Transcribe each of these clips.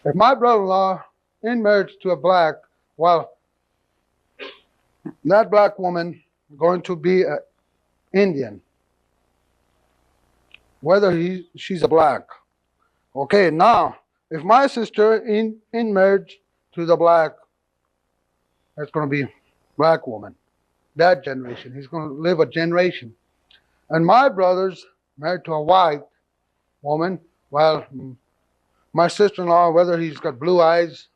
If my brother-in-law in marriage to a black, well, that black woman going to be an Indian, whether she's a black. Okay, now, if my sister in marriage to the black, that's going to be black woman. That generation, he's going to live a generation. And my brother's married to a white woman, well, my sister-in-law, whether he's got blue eyes,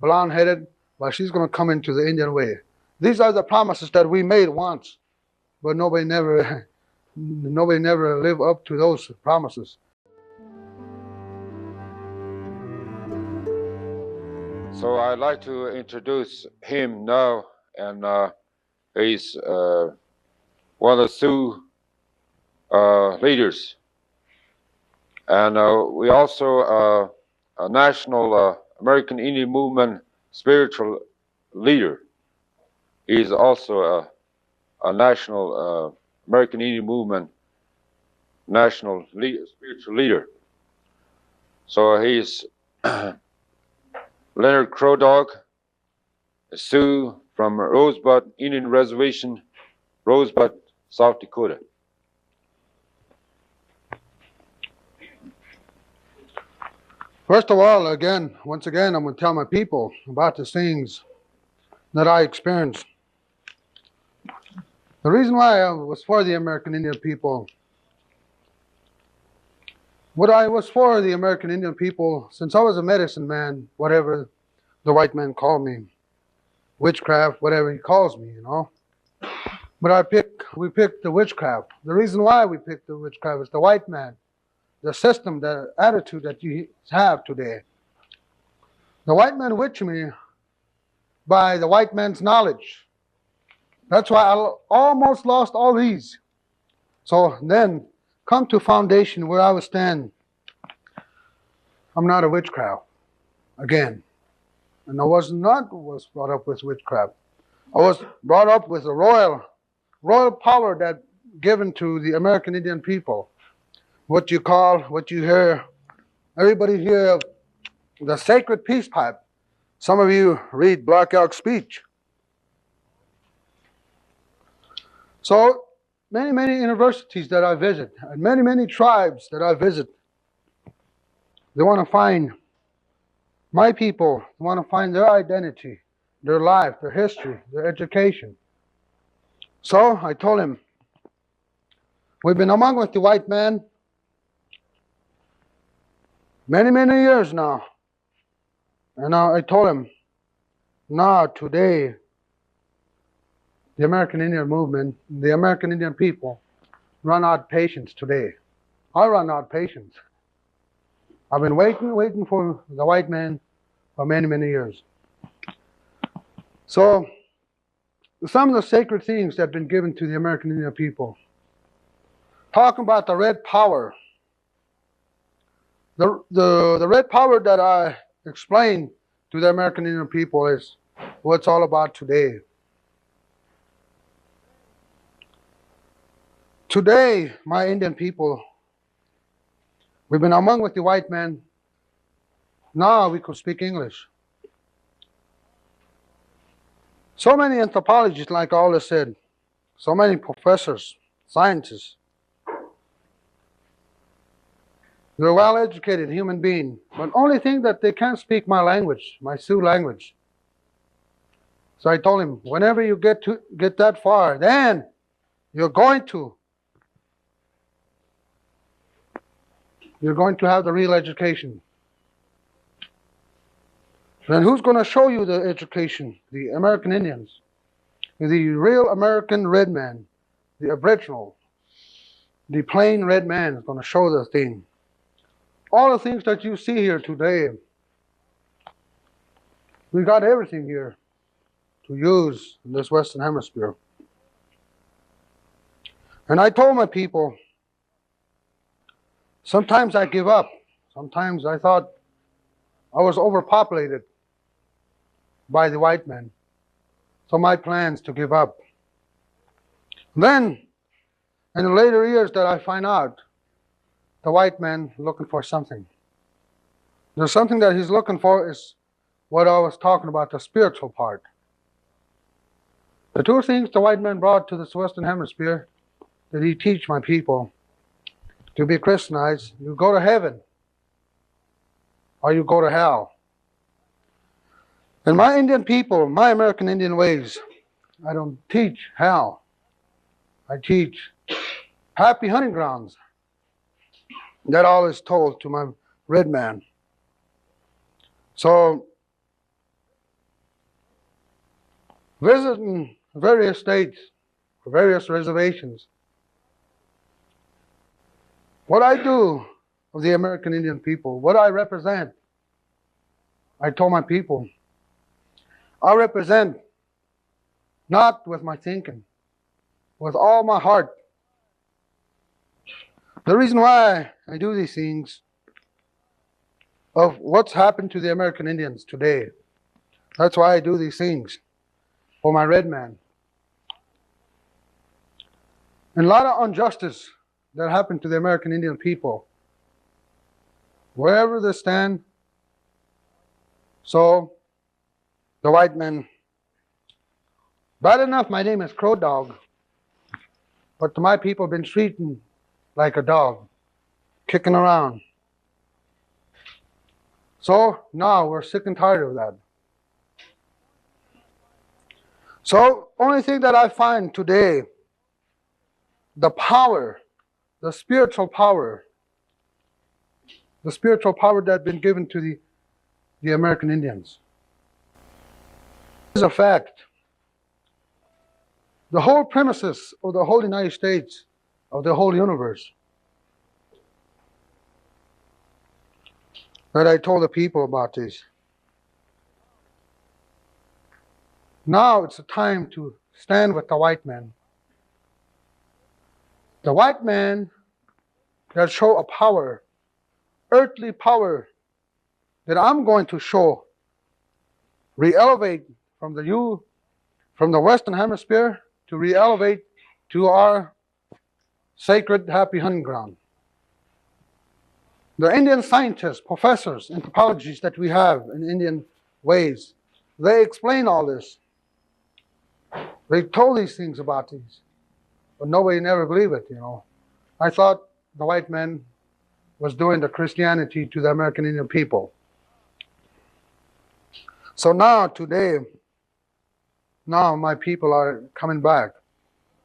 blonde-headed, well, she's going to come into the Indian way. These are the promises that we made once, but nobody never lived up to those promises. So I'd like to introduce him now, and he's one of the Sioux leaders. And we also a national American Indian movement spiritual leader. He's also a national American Indian movement national spiritual leader. So he's Leonard Crow Dog, a Sioux from Rosebud Indian Reservation, Rosebud, South Dakota. First of all, once again, I'm going to tell my people about the things that I experienced. The reason why I was for the American Indian people, what I was for the American Indian people, since I was a medicine man, whatever the white man called me, witchcraft, whatever he calls me, you know. But we picked the witchcraft. The reason why we picked the witchcraft is the white man, the system, the attitude that you have today. The white man witched me by the white man's knowledge. That's why I almost lost all these. So then, come to foundation where I would stand. I'm not a witchcraft, again. And I was brought up with witchcraft. I was brought up with a royal power that given to the American Indian people. What you hear, everybody hear the sacred peace pipe. Some of you read Black Elk speech. So many universities that I visit, and many tribes that I visit, they want to find my people, they want to find their identity, their life, their history, their education. So I told him, we've been among with the white man many years now. And I told him, now today, the American Indian movement, the American Indian people run out of patience today. I run out of patience. I've been waiting for the white man for many years. So, some of the sacred things that have been given to the American Indian people. Talking about the red power. The red power that I explained to the American Indian people is what it's all about today. Today, my Indian people, we've been among with the white man. Now we could speak English. So many anthropologists, like Wallace said, so many professors, scientists, they're a well-educated human being, but only thing that they can't speak my language, my Sioux language. So I told him, whenever you get that far, then you're going to have the real education. Then who's going to show you the education? The American Indians. The real American red man, the Aboriginal, the plain red man is going to show the thing. All the things that you see here today, we got everything here to use in this Western Hemisphere. And I told my people, sometimes I give up. Sometimes I thought I was overpopulated by the white men. So my plans to give up. Then, in the later years that I find out, the white man looking for something. There's something that he's looking for is what I was talking about, the spiritual part. The two things the white man brought to this Western Hemisphere that he teach my people to be Christianized: you go to heaven or you go to hell. And my Indian people, my American Indian ways, I don't teach hell. I teach happy hunting grounds. That all is told to my red man. So, visiting various states, various reservations, what I do of the American Indian people, what I represent, I told my people, I represent not with my thinking, with all my heart. The reason why I do these things of what's happened to the American Indians today, that's why I do these things for my red man. And a lot of injustice that happened to the American Indian people, wherever they stand. So, the white man, bad enough my name is Crow Dog, but to my people been treated like a dog, kicking around. So now we're sick and tired of that. So only thing that I find today, the power, the spiritual power that's been given to the American Indians is a fact. The whole premises of the whole United States, of the whole universe, that I told the people about this. Now it's the time to stand with the white man. The white man that show a power, earthly power, that I'm going to show, re-elevate from the Western Hemisphere to re-elevate to our sacred happy hunting ground. The Indian scientists, professors, anthropologists that we have in Indian ways, they explain all this. They told these things about these, but nobody never believed it, I thought the white man was doing the Christianity to the American Indian people. So now, today, my people are coming back.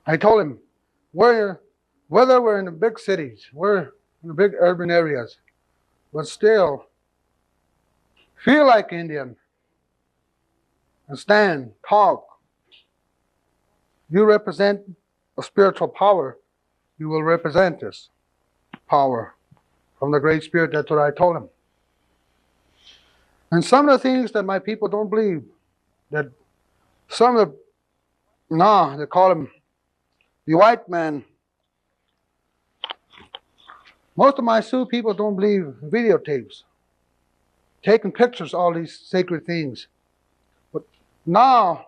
I told him, whether we're in the big cities, we're in the big urban areas, but still feel like Indian and stand, talk. You represent a spiritual power, you will represent this power from the Great Spirit. That's what I told him. And some of the things that my people don't believe, that some of they call him the white man. Most of my Sioux people don't believe videotapes, taking pictures, all these sacred things. But now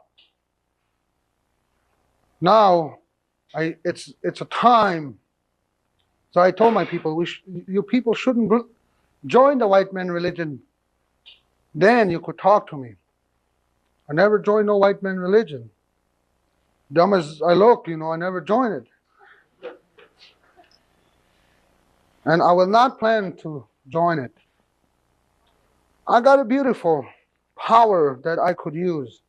it's a time. So I told my people, you people shouldn't join the white man religion. Then you could talk to me. I never joined no white man religion. Dumb as I look, I never joined it. And I will not plan to join it. I got a beautiful power that I could use,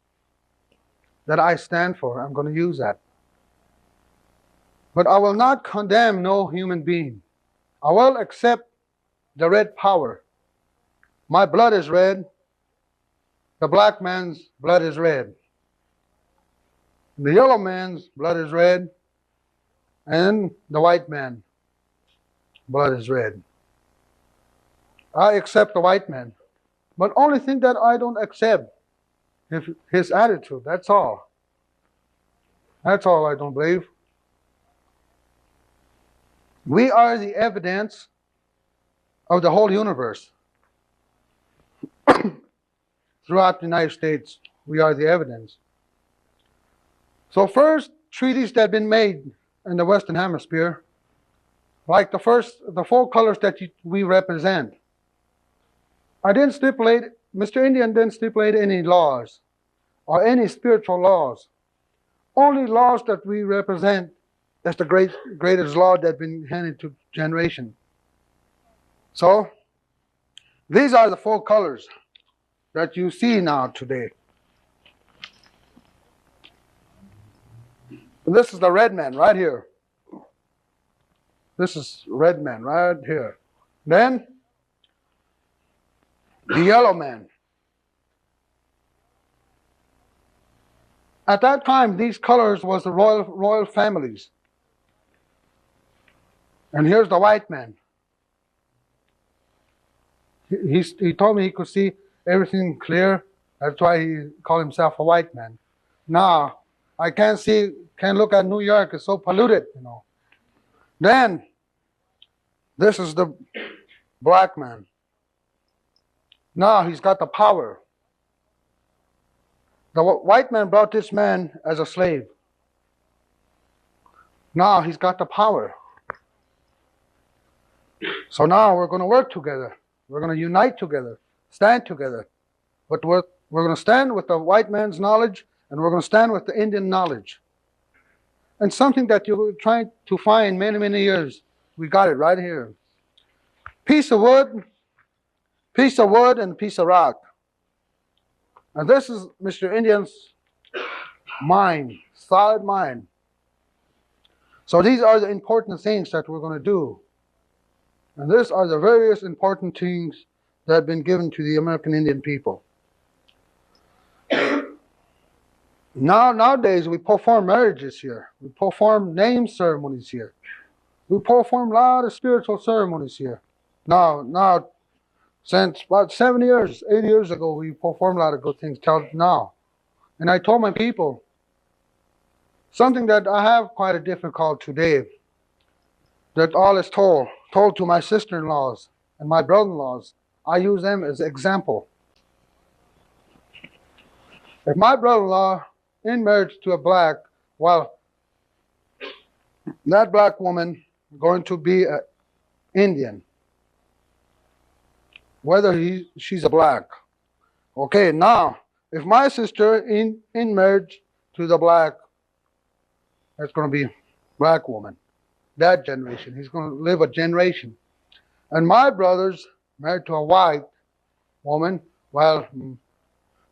that I stand for. I'm going to use that. But I will not condemn no human being. I will accept the red power. My blood is red. The black man's blood is red. The yellow man's blood is red. And the white man's blood is red. I accept the white man. But only thing that I don't accept is his attitude. That's all. That's all I don't believe. We are the evidence of the whole universe. Throughout the United States, we are the evidence. So first, treaties that have been made in the Western 4 colors that we represent. Mr. Indian didn't stipulate any laws or any spiritual laws. Only laws that we represent as the greatest law that's been handed to generation. So, these are the 4 colors that you see now today. This is the red man right here. This is red man right here. Then, the yellow man. At that time, these colors was the royal families. And here's the white man. He told me he could see everything clear. That's why he called himself a white man. Now, I can't look at New York. It's so polluted, you know. Then, this is the black man. Now he's got the power. The white man brought this man as a slave. Now he's got the power. So now we're going to work together. We're going to unite together, stand together. But we're going to stand with the white man's knowledge, and we're going to stand with the Indian knowledge. And something that you were trying to find many, many years, we got it right here. Piece of wood, and piece of rock. And this is Mr. Indian's mind, solid mind. So these are the important things that we're going to do. And these are the various important things that have been given to the American Indian people. Nowadays, we perform marriages here. We perform name ceremonies here. We perform a lot of spiritual ceremonies here. Now, since about 7 years, 8 years ago, we performed a lot of good things till now. And I told my people, something that I have quite a difficult today, that all is told to my sister-in-laws and my brother-in-laws. I use them as example. If my brother-in-law in marriage to a black, well, that black woman going to be an Indian, whether she's a black. Okay, now, if my sister in marriage to the black, that's going to be black woman. That generation, he's going to live a generation. And my brother's married to a white woman, well,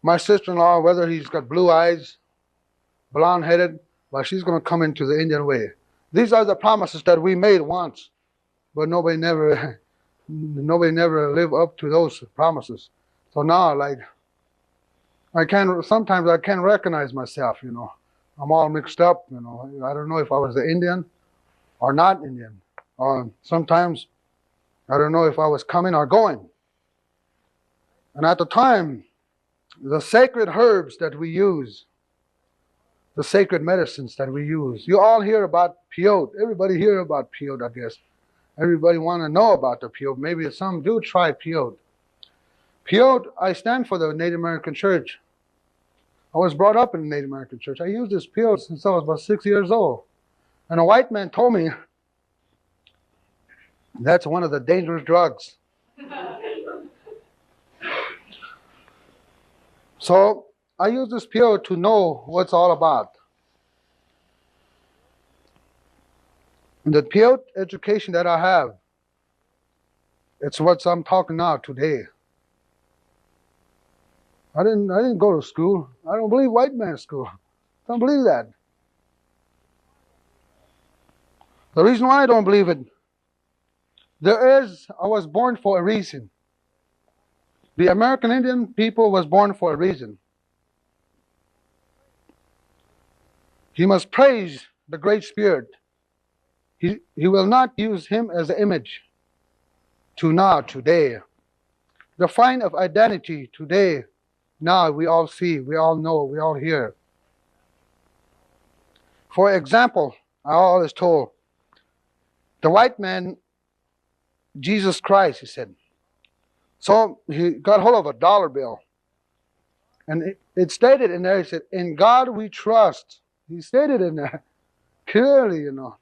my sister-in-law, whether he's got blue eyes, blonde-headed, well, she's going to come into the Indian way. These are the promises that we made once, but nobody never lived up to those promises. So now, like, sometimes I can't recognize myself, you know. I'm all mixed up, you know. I don't know if I was the Indian or not Indian. Sometimes I don't know if I was coming or going. And at the time, the sacred herbs that we use, the sacred medicines that we use, you all hear about peyote. Everybody hear about peyote, I guess. Everybody want to know about the peyote. Maybe some do try peyote. Peyote, I stand for the Native American Church. I was brought up in the Native American Church. I used this peyote since I was about 6 years old. And a white man told me that's one of the dangerous drugs. So I use this peyote to know what's all about. And the peyote education that I have, it's what I'm talking now today. I didn't go to school. I don't believe white man's school. I don't believe that. The reason why I don't believe it, I was born for a reason. The American Indian people was born for a reason. He must praise the Great Spirit. He will not use him as an image today. The find of identity today, now we all see, we all know, we all hear. For example, I always told, the white man, Jesus Christ, he said. So he got hold of a dollar bill. And it stated in there, he said, in God we trust. He stated in there clearly, you know.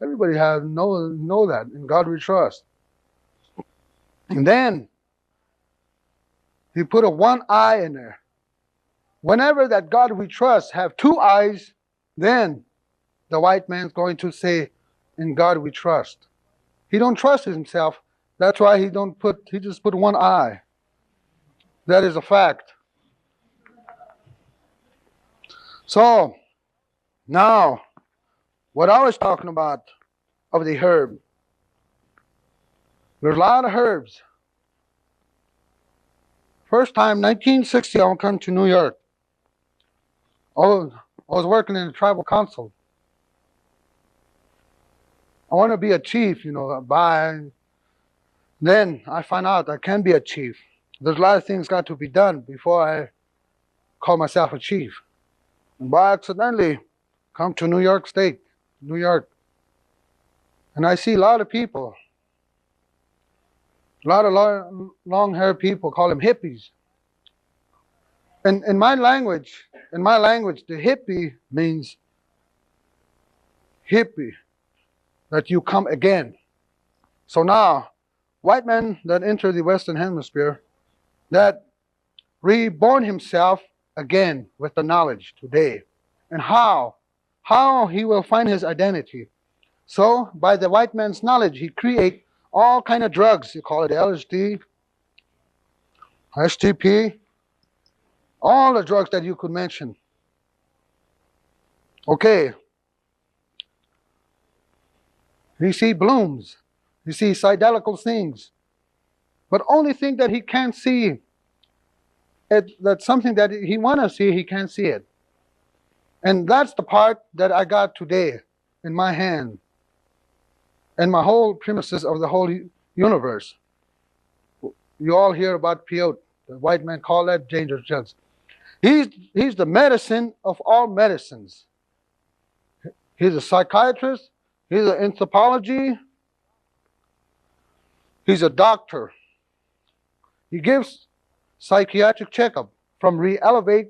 Everybody know that. In God we trust. And then He put a one eye in there. Whenever that God we trust have two eyes, then the white man's going to say, in God we trust. He don't trust himself. That's why he just put one eye. That is a fact. So, now, what I was talking about of the herb. There's a lot of herbs. First time, 1960, I come to New York. I was working in the tribal council. I want to be a chief, Then I find out I can be a chief. There's a lot of things got to be done before I call myself a chief. And by accidentally, come to New York State, New York. And I see a lot of people, a lot of long-haired people, call them hippies. And in my language, the hippie means hippie, that you come again. So now, white man that enter the Western Hemisphere, that reborn himself again with the knowledge today. And how he will find his identity. So, by the white man's knowledge, he create all kind of drugs. You call it LSD, STP, all the drugs that you could mention. Okay. You see blooms. You see psychedelical things. But only thing that he can't see, that's something that he want to see, he can't see it. And that's the part that I got today in my hand. And my whole premises of the whole universe. You all hear about peyote. The white man call that dangerous drugs. He's the medicine of all medicines. He's a psychiatrist. He's an anthropology. He's a doctor. He gives psychiatric checkup from re-elevate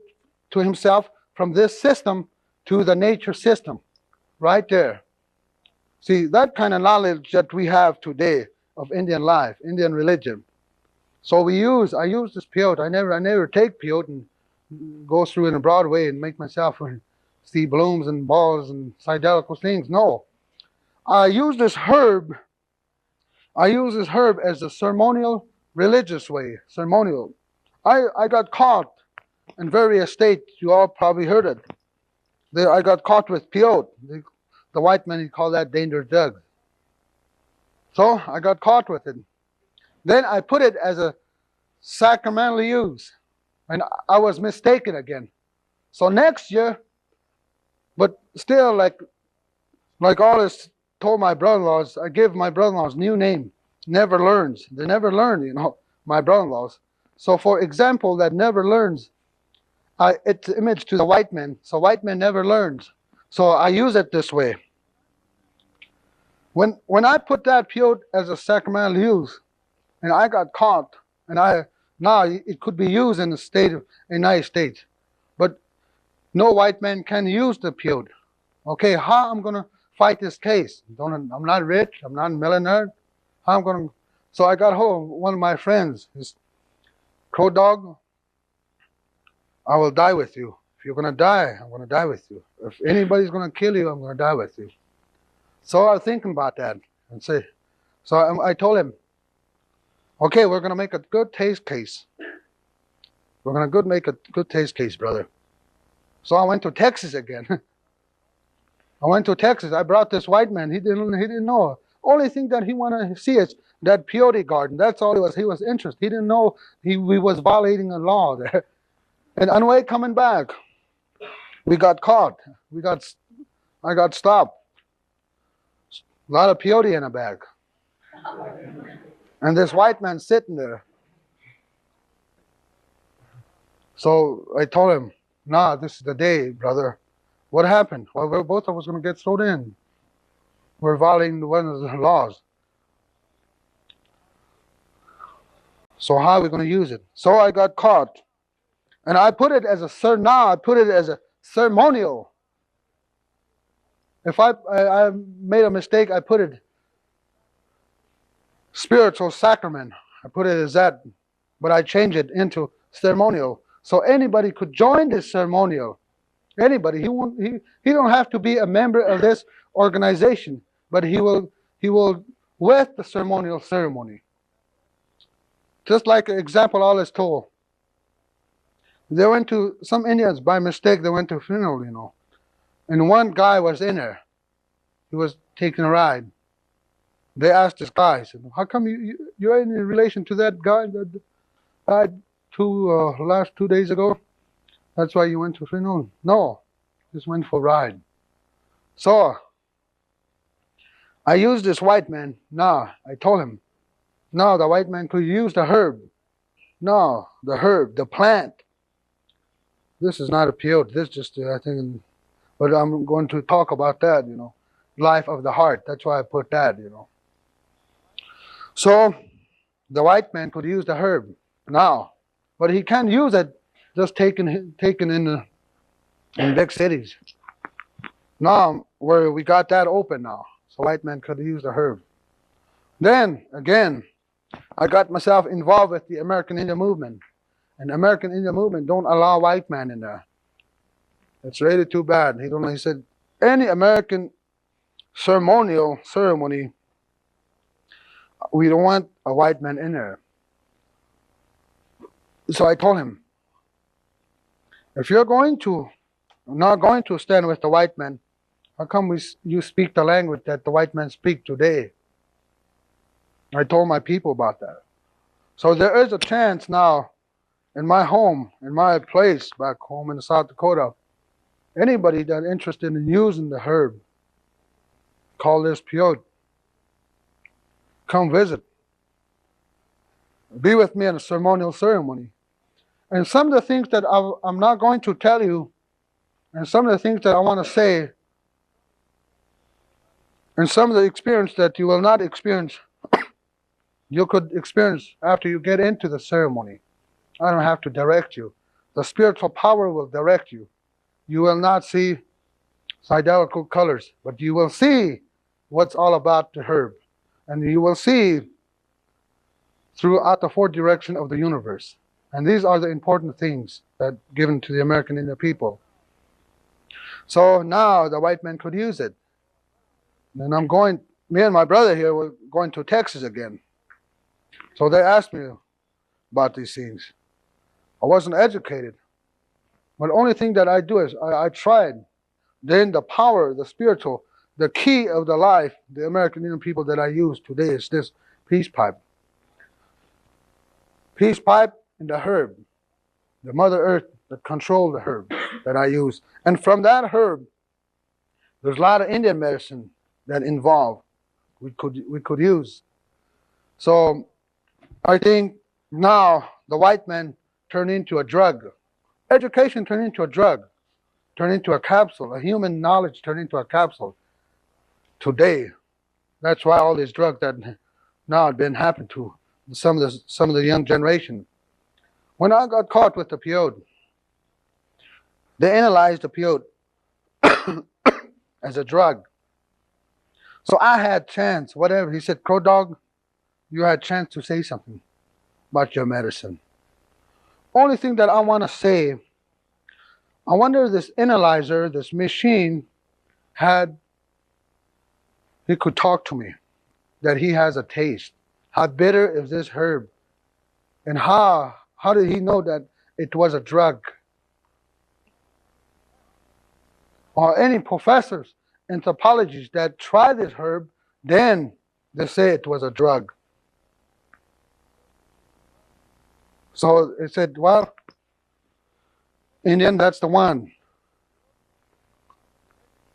to himself from this system to the nature system. Right there. See, that kind of knowledge that we have today of Indian life, Indian religion. So I use this peyote. I never take peyote and go through in a broad way and make myself see blooms and balls and psychedelic things. No. I use this herb as a ceremonial, religious way. Ceremonial. I got caught in various states. You all probably heard it. I got caught with peyote. The white man, he called that dangerous drug. So I got caught with it. Then I put it as a sacramental use. And I was mistaken again. So next year, but still like Wallace told my brother-in-laws, I give my brother-in-laws new name, never learns. They never learn, my brother-in-laws. So for example, that never learns, it's image to the white man. So white man never learns. So I use it this way. When I put that peyote as a sacramental use, and I got caught, and now it could be used in the state of United States, but no white man can use the peyote. Okay, how I'm gonna fight this case? I'm not rich. I'm not a millionaire. How I'm gonna? So I got hold of one of my friends, his crow dog. I will die with you. If you're gonna die, I'm gonna die with you. If anybody's gonna kill you, I'm gonna die with you. So I was thinking about that and so I told him, okay, we're gonna make a good taste case. We're gonna make a good taste case, brother. So I went to Texas again. I went to Texas. I brought this white man. He didn't know. Only thing that he wanted to see is that peyote garden. That's all it was. He was interested. He didn't know we was violating a law there. And on the way coming back, we got caught. I got stopped. A lot of peyote in a bag. And this white man sitting there. So I told him, nah, this is the day, brother. What happened? Well, we're both of us going to get thrown in. We're violating one of the laws. So how are we going to use it? So I got caught. And I put it as a ceremonial. If I made a mistake, I put it spiritual sacrament. I put it as that, but I changed it into ceremonial. So anybody could join this ceremonial. Anybody. He don't have to be a member of this organization, but he will with the ceremonial ceremony. Just like an example I always told. They went to some Indians by mistake. They went to a funeral, you know, and one guy was in there. He was taking a ride. They asked this guy, said, "How come you're in relation to that guy that died last 2 days ago? That's why you went to a funeral?" "No, just went for a ride." So I used this white man. No, I told him, no, the white man could use the herb. No, the herb, the plant. This is not a peyote. This is just, I think, but I'm going to talk about that, you know. Life of the heart. That's why I put that, you know. So the white man could use the herb now, but he can't use it just taken in big cities. Now where we got that open now, so white man could use the herb. Then again, I got myself involved with the American Indian movement, and the American Indian movement don't allow white man in there. It's really too bad. He said any American ceremony, we don't want a white man in there. So I told him, if you're not going to stand with the white man, how come you speak the language that the white men speak today? I told my people about that. So there is a chance now in my home, in my place back home in South Dakota, anybody that's interested in using the herb, call this peyote, come visit. Be with me in a ceremonial ceremony. And some of the things that I'm not going to tell you, and some of the things that I want to say, and some of the experience that you will not experience, you could experience after you get into the ceremony. I don't have to direct you. The spiritual power will direct you. You will not see psychedelic colors, but you will see what's all about the herb. And you will see throughout the four directions of the universe. And these are the important things that given to the American Indian people. So now the white man could use it. And me and my brother here were going to Texas again. So they asked me about these things. I wasn't educated. But the only thing that I do is I tried. Then the power, the spiritual, the key of the life, the American Indian people that I use today is this peace pipe. Peace pipe and the herb. The Mother Earth that controls the herb that I use. And from that herb, there's a lot of Indian medicine that involved we could use. So I think now the white man turned into a drug. Education turned into a drug, turned into a capsule. A human knowledge turned into a capsule. Today, that's why all these drugs that now have been happening to some of the young generation. When I got caught with the peyote, they analyzed the peyote as a drug. So I had chance, whatever. He said, "Crow Dog, you had chance to say something about your medicine." Only thing that I want to say, I wonder this analyzer, this machine, he could talk to me, that he has a taste. How bitter is this herb? And how did he know that it was a drug? Or any professors, anthropologists that try this herb, then they say it was a drug. So it said, well, Indian, that's the one.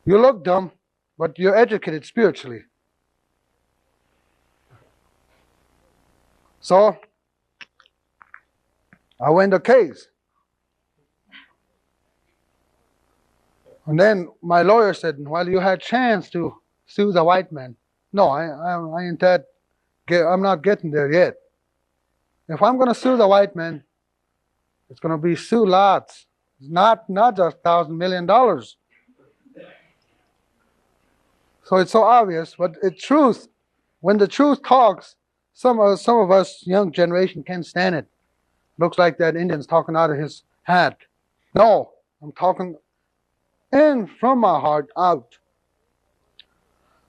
You look dumb, but you're educated spiritually. So I went the case. And then my lawyer said, well, you had a chance to sue the white man. No, I ain't that. I'm not getting there yet. If I'm going to sue the white man, it's going to be sue lots. Not just $1,000 million. So it's so obvious, but it's truth. When the truth talks, some of us young generation can't stand it. Looks like that Indian's talking out of his hat. No, I'm talking in from my heart out.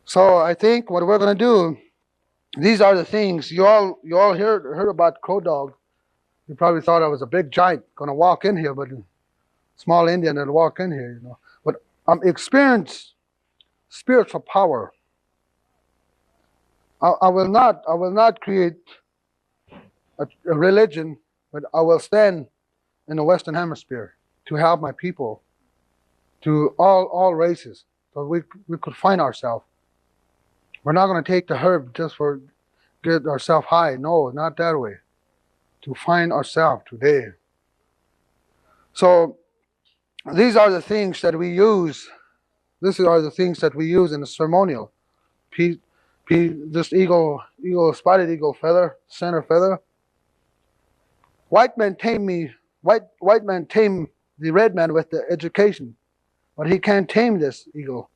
So I think what we're going to do, these are the things. You all heard about Crow Dog. You probably thought I was a big giant going to walk in here, but a small Indian that walk in here, you know. But I'm experienced spiritual power. I will not create a religion, but I will stand in the Western Hemisphere to help my people, to all races, so we could find ourselves. We're not going to take the herb just for get ourselves high. No, not that way. To find ourselves today. So these are the things that we use. These are the things that we use in the ceremonial. This eagle, spotted eagle feather, center feather. White man tame me. White man tame the red man with the education, but he can't tame this eagle,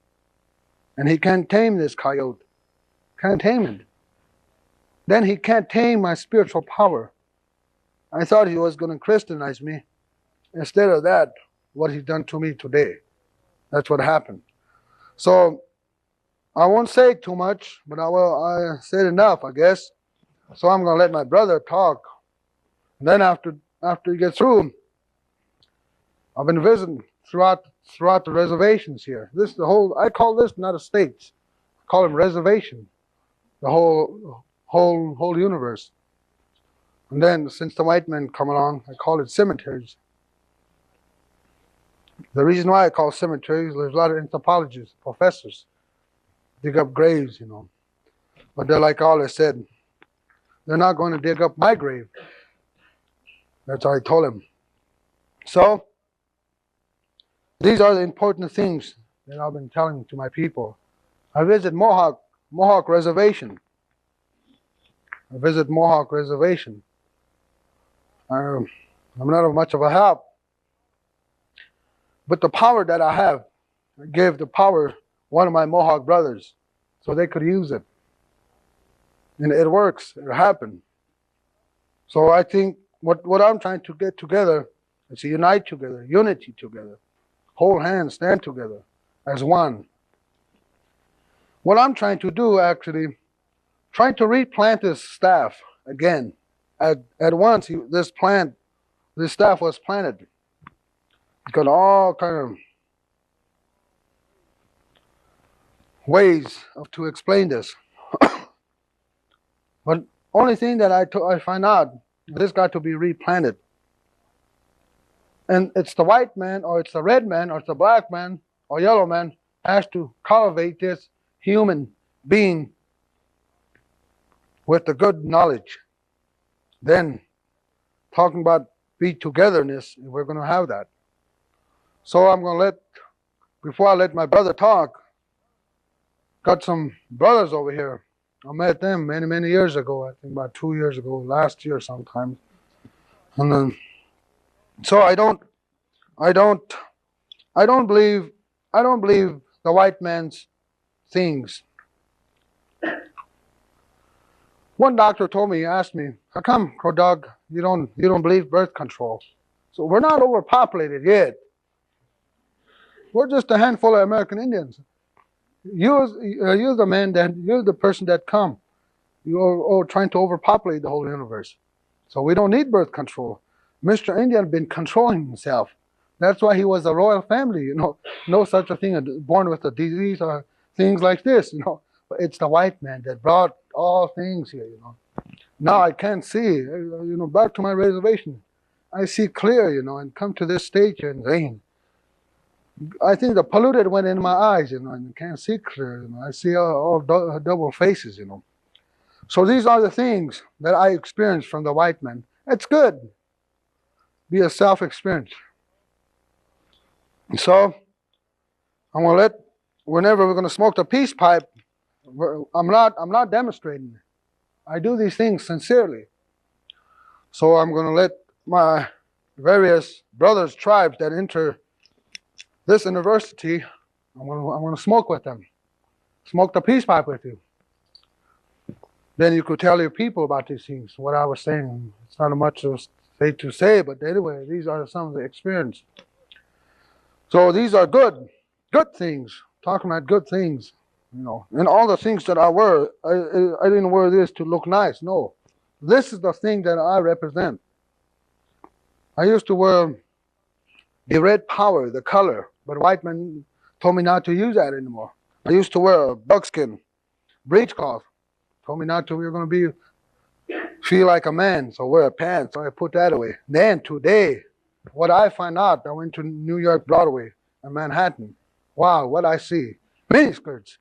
and he can't tame this coyote. Can't tame it. Then he can't tame my spiritual power. I thought he was going to Christianize me. Instead of that, what he's done to me today. That's what happened. So I won't say too much, but I said enough, I guess. So I'm going to let my brother talk. And then after he gets through, I've been visiting throughout the reservations here. This is the whole. I call this not a state. I call it reservation. The whole universe. And then since the white men come along, I call it cemeteries. The reason why I call cemeteries, there's a lot of anthropologists, professors, dig up graves, you know. But they're like all I said, they're not going to dig up my grave. That's what I told him. So, these are the important things that I've been telling to my people. I visit Mohawk Reservation. I'm not of much of a help. But the power that I have, I gave the power one of my Mohawk brothers so they could use it. And it works. It happened. So I think what I'm trying to get together is to unite together, unity together, hold hands, stand together as one. What I'm trying to do, actually, trying to replant this staff again. At once, this staff was planted. It's got all kind of ways to explain this. But only thing that I find out, this got to be replanted. And it's the white man, or it's the red man, or it's the black man, or yellow man, has to cultivate this human being with the good knowledge. Then, talking about be togetherness, we're going to have that. So I'm going to before I let my brother talk, got some brothers over here. I met them many years ago. I think about 2 years ago, last year sometime. And then, so I don't believe the white man's things. One doctor told me, he asked me, how come, Crow Dog, you don't believe birth control? So we're not overpopulated yet. We're just a handful of American Indians. You're the person that come. You're trying to overpopulate the whole universe. So we don't need birth control. Mr. Indian has been controlling himself. That's why he was a royal family, you know. No such a thing, born with a disease or things like this, you know. But it's the white man that brought all things here, you know. Now I can't see, you know, back to my reservation. I see clear, you know, and come to this stage and rain. I think the polluted went in my eyes, you know, and I can't see clear, you know. I see all double faces, you know. So these are the things that I experienced from the white man. It's good. Be a self-experience. So I'm gonna whenever we're gonna smoke the peace pipe, I'm not demonstrating. I do these things sincerely. So I'm gonna let my various brothers, tribes that enter this university, I'm gonna smoke with them. Smoke the peace pipe with you. Then you could tell your people about these things, what I was saying. It's not much of Hate to say, but anyway, these are some of the experience. So these are good things. Talking about good things, you know. And all the things that I wear, I didn't wear this to look nice. No, this is the thing that I represent. I used to wear the red power, the color, but white men told me not to use that anymore. I used to wear a buckskin breechcloth. Told me not to. You're going to feel like a man, so wear pants. So I put that away. Then today, what I find out, I went to New York Broadway in Manhattan. Wow, what I see. Miniskirts.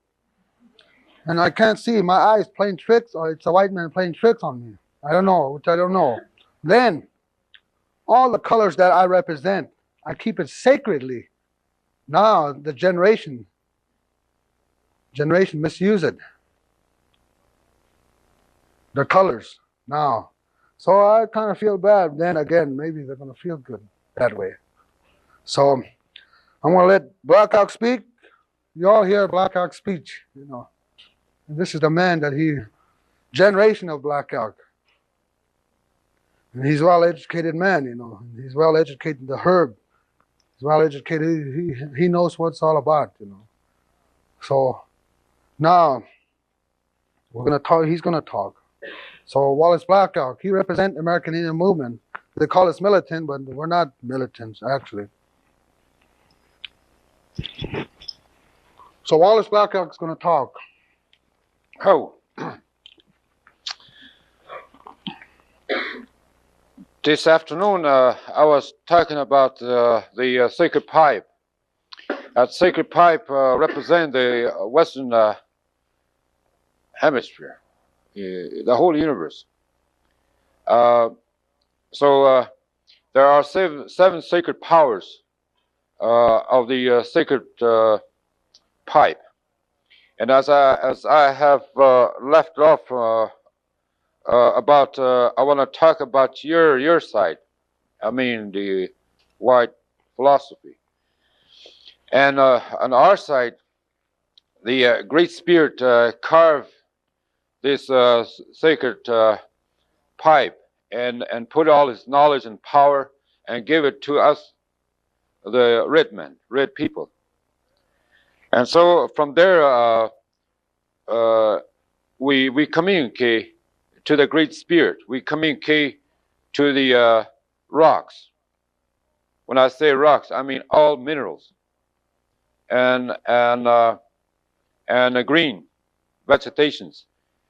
And I can't see. My eyes playing tricks, or it's a white man playing tricks on me. I don't know, which I don't know. Then, all the colors that I represent, I keep it sacredly. Now, the generation misuse it. The colors now. So I kind of feel bad. Then again, maybe they're going to feel good that way. So I'm going to let Black Elk speak. You all hear Black Elk speech, you know. And this is the man that generation of Black Elk. And he's a well-educated man, you know. He's well-educated, the herb. He's well-educated. He knows what it's all about, you know. So now we're going to talk. He's going to talk. So Wallace Black Elk, he represents American Indian movement. They call us militant, but we're not militants, actually. So Wallace Black Elk is going to talk. Oh. This afternoon, I was talking about the sacred pipe. That sacred pipe represents the Western hemisphere, the whole universe. So there are seven sacred powers of the sacred pipe. And as I have left off about, I want to talk about your side. I mean the white philosophy. And on our side, the Great Spirit carved this sacred pipe and put all his knowledge and power and give it to us, the red men, red people. And so from there, we communicate to the Great Spirit. We communicate to the rocks. When I say rocks, I mean all minerals and green vegetations.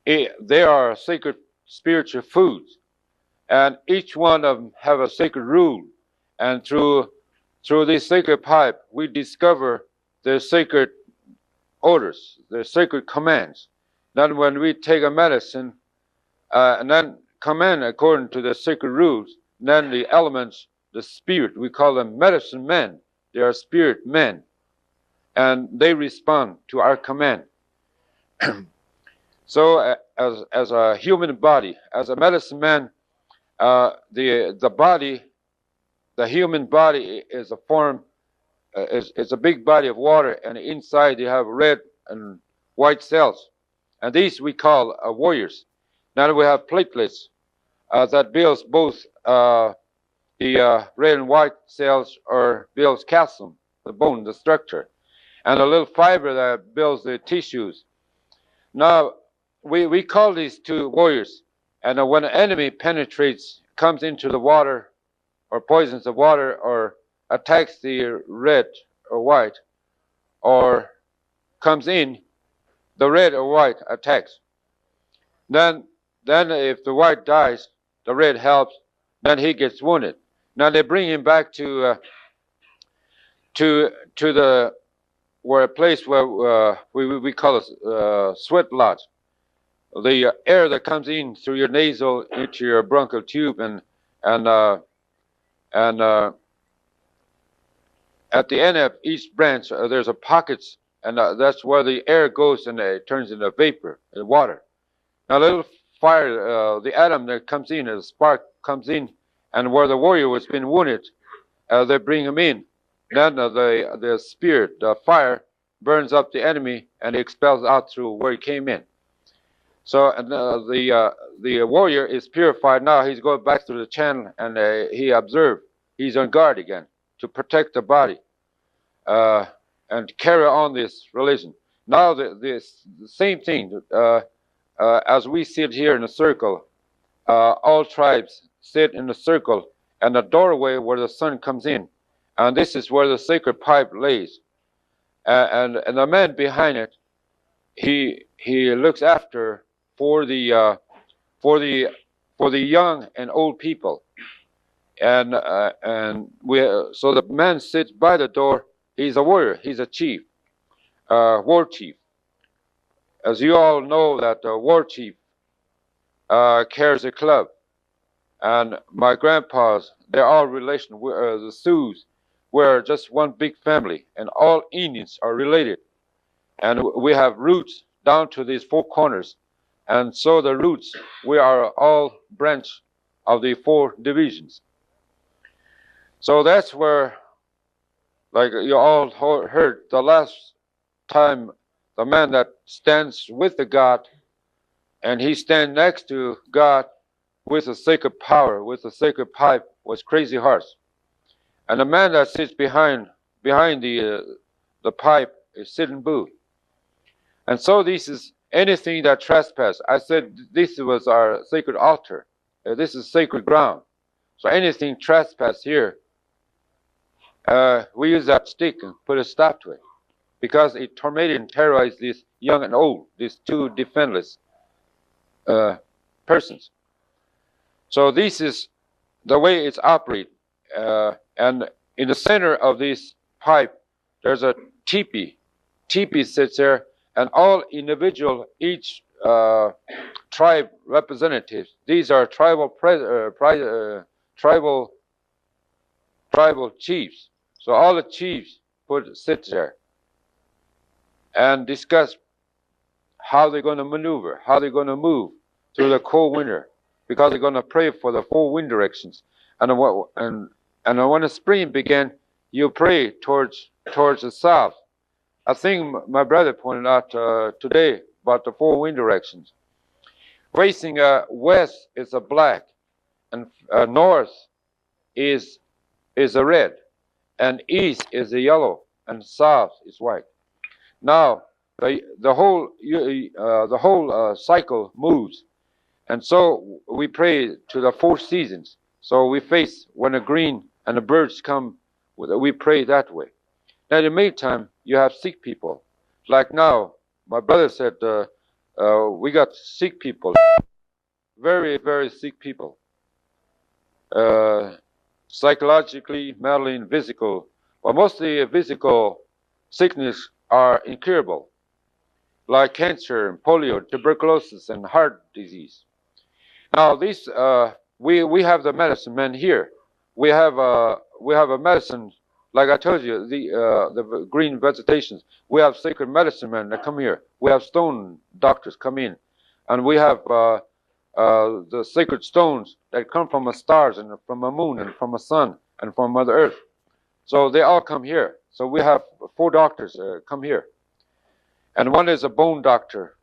They are sacred spiritual foods, and each one of them have a sacred rule. And through this sacred pipe, we discover their sacred orders, their sacred commands. Then when we take a medicine and then command according to the sacred rules, then the elements, the spirit, we call them medicine men. They are spirit men, and they respond to our command. So as a human body, as a medicine man, the body, the human body is a form, it's a big body of water, and inside you have red and white cells, and these we call warriors. Now we have platelets that builds both the red and white cells, or builds calcium, the bone, the structure, and a little fiber that builds the tissues. Now we call these two warriors, and when an enemy penetrates, comes into the water, or poisons the water, or attacks the red or white, or comes in, the red or white attacks. Then if the white dies, the red helps, then he gets wounded. Now they bring him back to the a place where we call it sweat lodge. The air that comes in through your nasal into your bronchial tube, and at the end of each branch there's a pockets, and that's where the air goes, and it turns into vapor and water. Now a little fire, the atom that comes in, the spark comes in, and where the warrior was being wounded, they bring him in. Then the spirit, the fire, burns up the enemy and expels out through where he came in. So and the warrior is purified now. He's going back to the channel, and he observed. He's on guard again to protect the body and carry on this religion. Now the same thing as we sit here in a circle. All tribes sit in a circle, and the doorway where the sun comes in, and this is where the sacred pipe lays. And the man behind it, he looks after for the for the for the young and old people, and we so the man sits by the door. He's a warrior. He's a chief, war chief. As you all know, that the war chief carries a club, and my grandpas, they're all relation. The Sioux, we're just one big family, and all Indians are related, and we have roots down to these four corners, and so the roots, we are all branch of the four divisions. So that's where, like you all heard, the last time the man that stands with the God, and he stands next to God with a sacred power, with a sacred pipe, was Crazy Horse. And the man that sits behind the pipe is Sitting Bull. And so this is anything that trespass. I said this was our sacred altar. This is sacred ground. So anything trespass here, we use that stick and put a stop to it, because it tormented and terrorized these young and old, these two defenseless persons. So this is the way it's operated. And in the center of this pipe, there's a teepee. Teepee sits there, and all individual, each tribe representatives. These are tribal chiefs. So all the chiefs sit there and discuss how they're going to maneuver, how they're going to move through the cold winter, because they're going to pray for the four wind directions. And when the spring began, you pray towards the south. I think my brother pointed out today about the four wind directions. Facing west is a black, and north is a red, and east is a yellow, and south is white. Now the whole cycle moves, and so we pray to the four seasons. So we face when the green and the birds come, we pray that way. Now in the meantime, you have sick people. Like now, my brother said we got sick people, very, very sick people. Psychologically, mentally, and physical. But mostly physical sickness are incurable, like cancer, and polio, tuberculosis, and heart disease. Now these we have the medicine men here. We have a medicine, like I told you, the green vegetations. We have sacred medicine men that come here. We have stone doctors come in, and we have the sacred stones that come from the stars and from the moon and from the sun and from Mother Earth. So they all come here. So we have four doctors come here, and one is a bone doctor,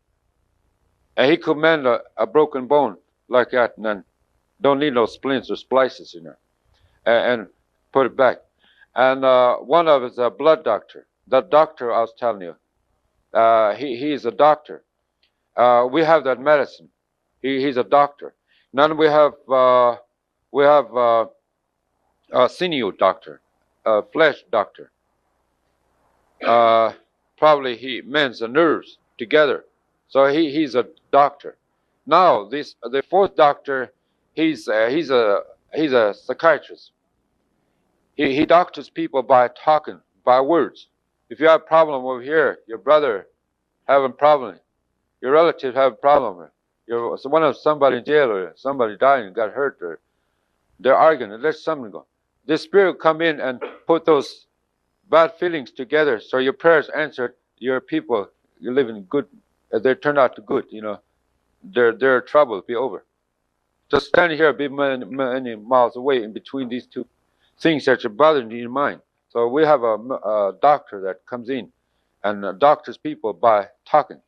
and he could mend a broken bone like that, and then don't need no splints or splices, and put it back. And one of us is a blood doctor. That doctor I was telling you, he is a doctor. We have that medicine. He's a doctor. Then we have a sinew doctor, a flesh doctor. Probably he mends the nerves together. So he's a doctor. Now the fourth doctor, he's a psychiatrist. He doctors people by talking, by words. If you have a problem over here, your brother having a problem, your relative have a problem, somebody in jail or somebody dying and got hurt, or they're arguing, and there's something going. The spirit come in and put those bad feelings together, so your prayers answered. Your people, you're living good. They turn out to good. Their trouble will be over. Just standing here, be many miles away in between these two things that are bothering you in your mind. So we have a doctor that comes in and doctors people by talking.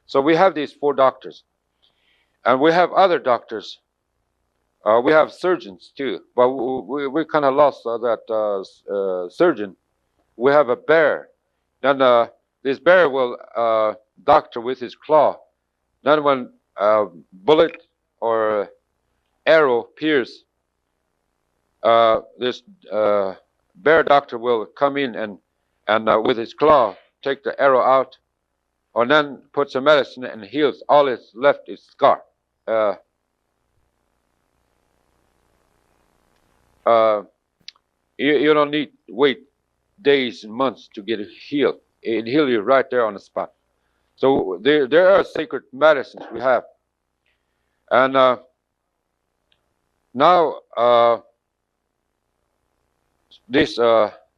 So we have these four doctors. And we have other doctors. We have surgeons too, but we kind of lost that surgeon. We have a bear. Then this bear will doctor with his claw. Then when a bullet or arrow pierce, this bear doctor will come in and with his claw take the arrow out, or then put some medicine and heals. All that's left is scar. You don't need wait days and months to get it healed. It heals you right there on the spot. So there are sacred medicines we have. And now this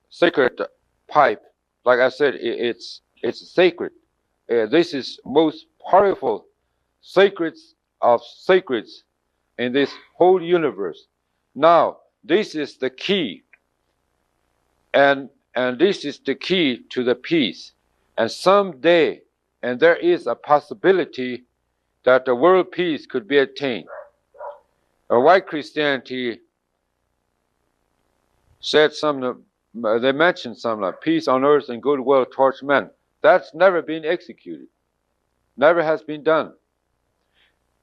sacred pipe, like I said, it's sacred. This is most powerful sacreds of sacreds in this whole universe. Now, this is the key, and this is the key to the peace. And someday, and there is a possibility that the world peace could be attained. White Christianity said something, they mentioned something like peace on earth and goodwill towards men. That's never been executed, never has been done.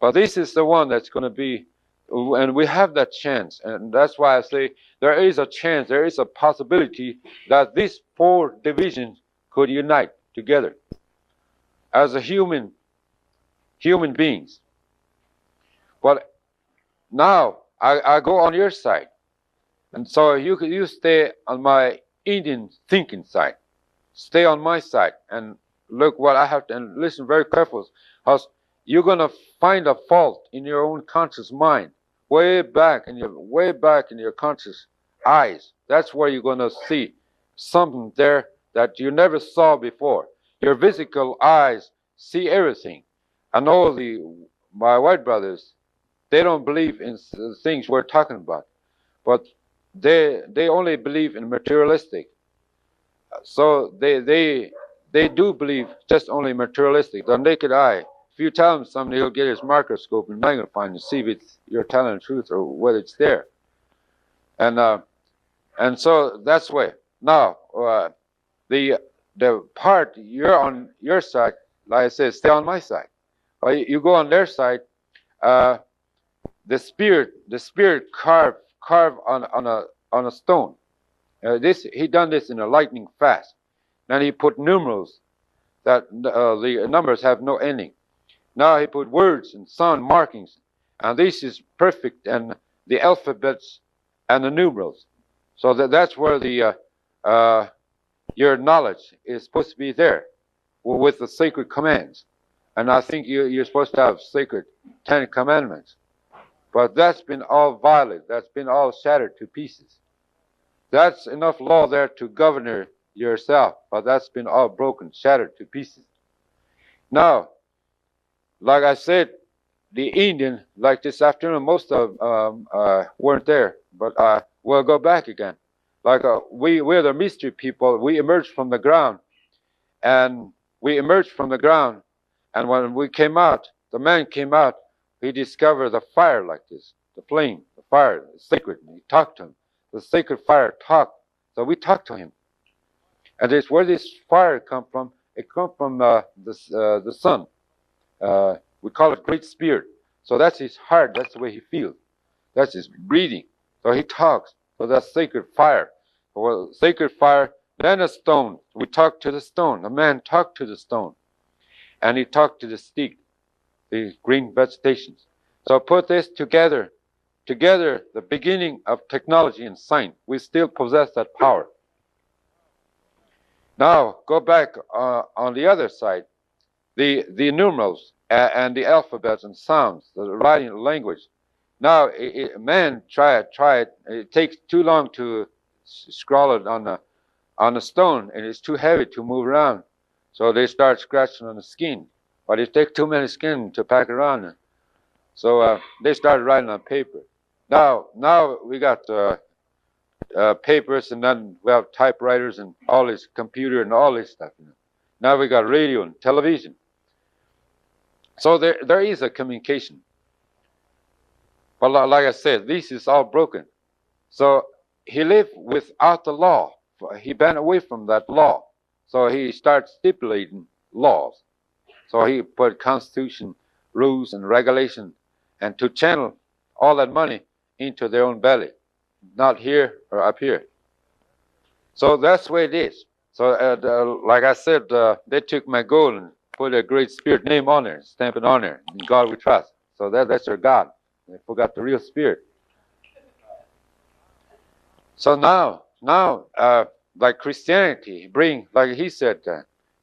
But this is the one that's going to be, and we have that chance. And that's why I say there is a chance, there is a possibility that these four divisions could unite together as a human beings. But now I go on your side. And so you stay on my Indian thinking side. Stay on my side and look what I have to, and listen very carefully, because you're going to find a fault in your own conscious mind, way back in your conscious eyes. That's where you're going to see something there that you never saw before. Your physical eyes see everything. I know my white brothers, they don't believe in the things we're talking about, but they only believe in materialistic. So they do believe just only materialistic. The naked eye. If you tell him something, he'll get his microscope and magnify and see if you're telling the truth or whether it's there. And so that's the way. Now the part you're on your side, like I said, stay on my side. Or you go on their side. The spirit carve on a stone. He done this in a lightning fast. Then he put numerals that the numbers have no ending. Now he put words and sound markings, and this is perfect, and the alphabets and the numerals. So that's where your knowledge is supposed to be there, with the sacred commands. And I think you're supposed to have sacred 10 commandments. But that's been all violated. That's been all shattered to pieces. That's enough law there to govern yourself, but that's been all broken, shattered to pieces. Now, like I said, the Indian, like this afternoon, most of weren't there, but we'll go back again. Like we're the mystery people. We emerged from the ground, and when we came out, the man came out. He discovered the fire like this, the flame, the fire, the sacred. He talked to him. The sacred fire talked. So we talked to him. And it's where this fire come from. It comes from the sun. We call it Great Spirit. So that's his heart. That's the way he feels. That's his breathing. So he talks. So that's sacred fire. Well, sacred fire. Then a stone. We talked to the stone. A man talked to the stone. And he talked to the stick, the green vegetations. So put this together, the beginning of technology and science. We still possess that power. Now, go back on the other side, the numerals and the alphabets and sounds, the writing language. Now, man, try it. It takes too long to scrawl it on the stone, and it's too heavy to move around. So they start scratching on the skin. But it takes too many skin to pack around. So they started writing on paper. Now we got papers, and then we have typewriters and all this computer and all this stuff. Now we got radio and television. So there is a communication. But like I said, this is all broken. So he lived without the law. He bent away from that law. So he started stipulating laws. So he put constitution, rules, and regulation, and to channel all that money into their own belly, not here or up here. So that's the way it is. So like I said, they took my gold and put a Great Spirit name on there, stamp it on there. In God we trust. So that's their God. They forgot the real Spirit. So now, like Christianity, bring, like he said,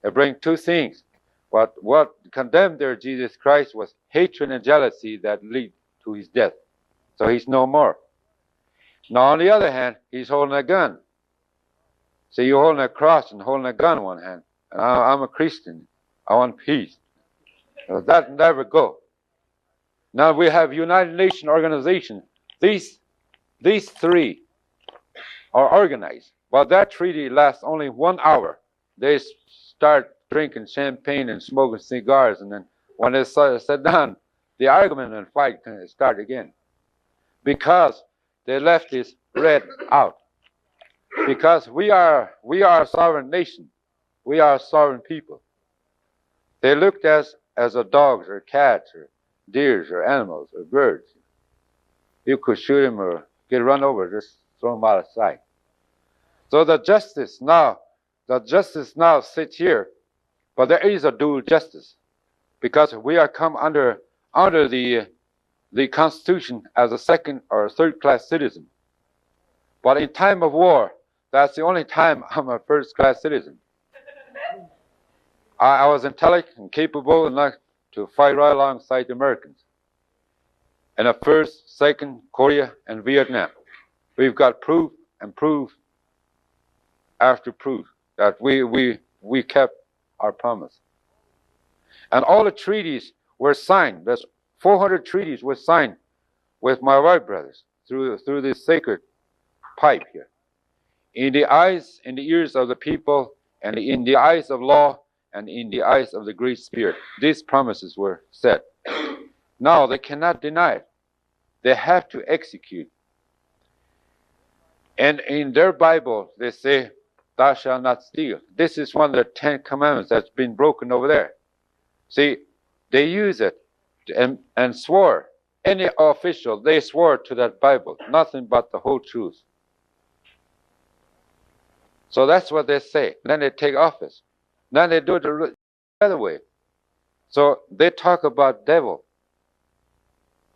it bring two things. What condemned their Jesus Christ was hatred and jealousy that lead to his death. So he's no more. Now, on the other hand, he's holding a gun. So you're holding a cross and holding a gun in one hand. And I'm a Christian. I want peace. So that never go. Now we have United Nations organization. These three are organized. But that treaty lasts only 1 hour. They start drinking champagne and smoking cigars, and then when they sit down, the argument and fight can start again. Because the leftists read out. Because we are a sovereign nation. We are a sovereign people. They looked at us as a dogs or cats or deers or animals or birds. You could shoot them or get run over, just throw them out of sight. So the justice now sits here, but there is a dual justice, because we are come under the Constitution as a second or third class citizen. But in time of war, that's the only time I'm a first class citizen. I was intelligent and capable enough to fight right alongside the Americans. In the first, second, Korea, and Vietnam. We've got proof and proof after proof that we kept our promise. And all the treaties were signed. There's 400 treaties were signed with my white brothers through this sacred pipe here. In the eyes, in the ears of the people, and in the eyes of law, and in the eyes of the Great Spirit, these promises were set. Now they cannot deny it. They have to execute. And in their Bible, they say, "Thou shalt not steal." This is one of the 10 commandments that's been broken over there. See, they use it and swore. Any official, they swore to that Bible, nothing but the whole truth. So that's what they say. Then they take office. Then they do it the other way. So they talk about devil.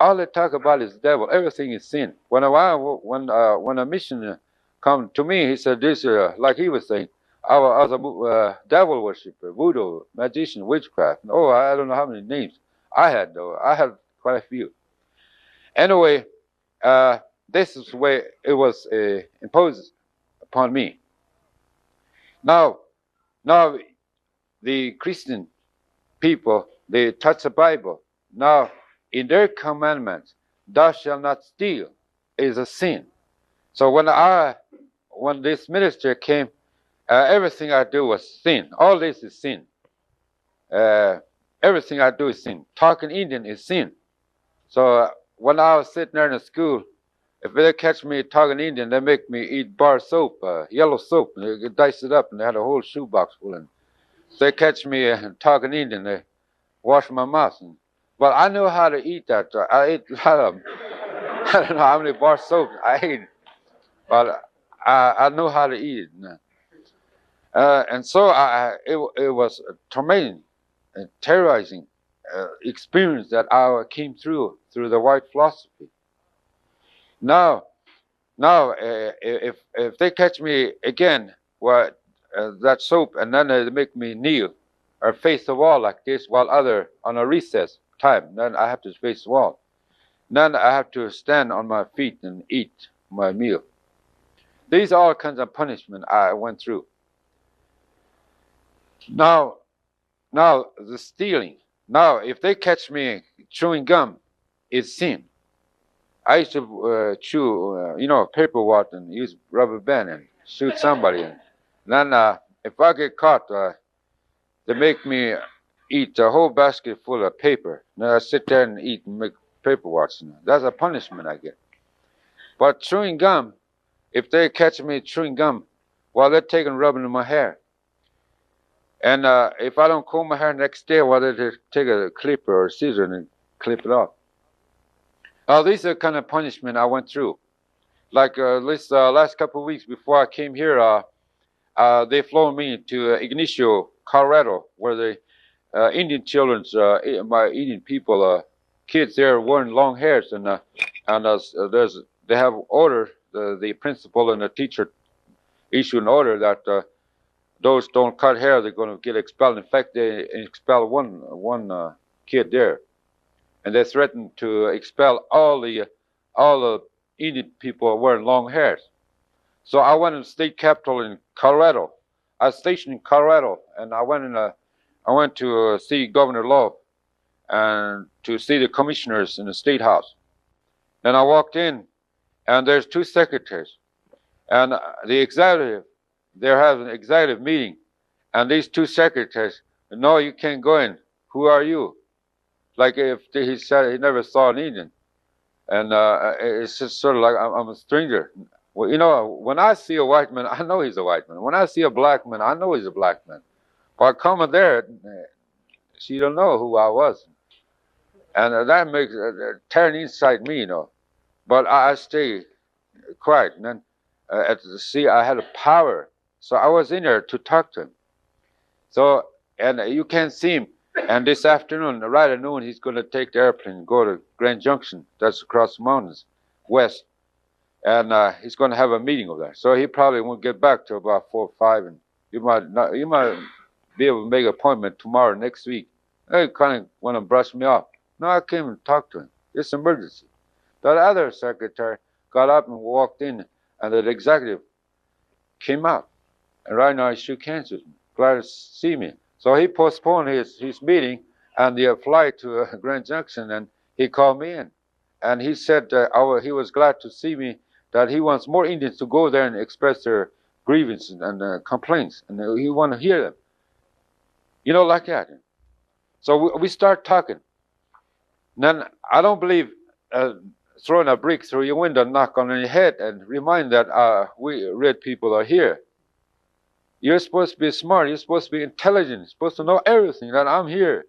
All they talk about is devil. Everything is sin. When a missionary come to me, he said this, like he was saying, I was a devil worshiper, voodoo, magician, witchcraft. Oh, I don't know how many names I had, though. I had quite a few. Anyway, this is the way it was imposed upon me. Now, the Christian people, they touch the Bible. Now, in their commandments, "Thou shalt not steal," is a sin. So when this minister came, everything I do was sin. All this is sin. Everything I do is sin. Talking Indian is sin. So when I was sitting there in the school, if they catch me talking Indian, they make me eat bar soap, yellow soap, and they dice it up, and they had a whole shoebox full of it. So they catch me talking Indian, they wash my mouth. But I know how to eat that. I ate a lot of them. I don't know how many bar soap I ate, but I know how to eat it. And so it was a tormenting and terrorizing experience that I came through the white philosophy. Now, if they catch me again, that soap, and then they make me kneel or face the wall like this while on a recess time, then I have to face the wall. Then I have to stand on my feet and eat my meal. These are all kinds of punishment I went through. Now the stealing. Now, if they catch me chewing gum, it's sin. I used to chew, paper water and use rubber band and shoot somebody. And then if I get caught, they make me eat a whole basket full of paper. Then I sit there and eat and make paperwork. That's a punishment I get. But chewing gum, if they catch me chewing gum, well, they're taking rubbing in my hair. And if I don't comb my hair next day, well, they take a clipper or a scissor and clip it off. These are kind of punishment I went through. Like this last couple of weeks before I came here, they flown me to Ignicio, Colorado, where the Indian children's, my Indian people, kids there wearing long hairs, and they have order. The principal and the teacher issue an order that those don't cut hair, they're going to get expelled. In fact, they expelled one kid there, and they threatened to expel all the Indian people wearing long hairs. So I went to the state capitol in Colorado. I was stationed in Colorado, and I went to see Governor Love and to see the commissioners in the state house. Then I walked in, and there's two secretaries, and the executive. They're having an executive meeting, and these two secretaries, no, you can't go in. Who are you? Like if he said he never saw an Indian, and it's just sort of like I'm a stranger. Well, you know, when I see a white man, I know he's a white man. When I see a black man, I know he's a black man. But coming there, she don't know who I was, and that makes tearing inside me, you know. But I stay quiet, and then I had a power. So I was in there to talk to him. So, and you can't see him. And this afternoon, right at noon, he's going to take the airplane and go to Grand Junction. That's across the mountains, west. And he's going to have a meeting over there. So he probably won't get back till about 4 or 5. And you might be able to make an appointment tomorrow, next week. They kind of want to brush me off. No, I came and talked to him. It's an emergency. That other secretary got up and walked in, and the executive came out. And right now he shook hands with me, glad to see me. So he postponed his meeting and the flight to Grand Junction, and he called me in. And he said he was glad to see me, that he wants more Indians to go there and express their grievances and complaints, and he want to hear them. You know, like that. So we start talking. And then I don't believe throwing a brick through your window, knock on your head, and remind that we red people are here. You're supposed to be smart. You're supposed to be intelligent. You're supposed to know everything, that I'm here.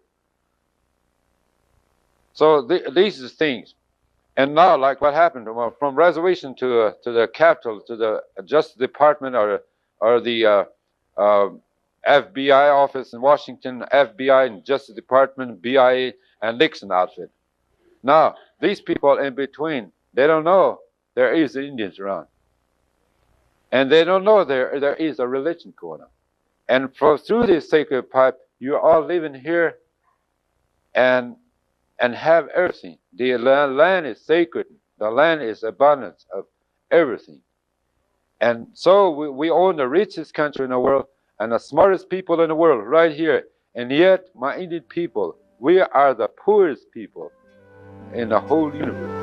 So these are things. And now, like what happened, from reservation to the Capitol, to the Justice Department or the FBI office in Washington, FBI and Justice Department, BIA, and Nixon outfit. Now, these people in between, they don't know there is Indians around. And they don't know there is a religion going on. And through this sacred pipe, you're all living here and have everything. The land is sacred. The land is abundance of everything. And so we own the richest country in the world and the smartest people in the world right here. And yet, my Indian people, we are the poorest people in the whole universe.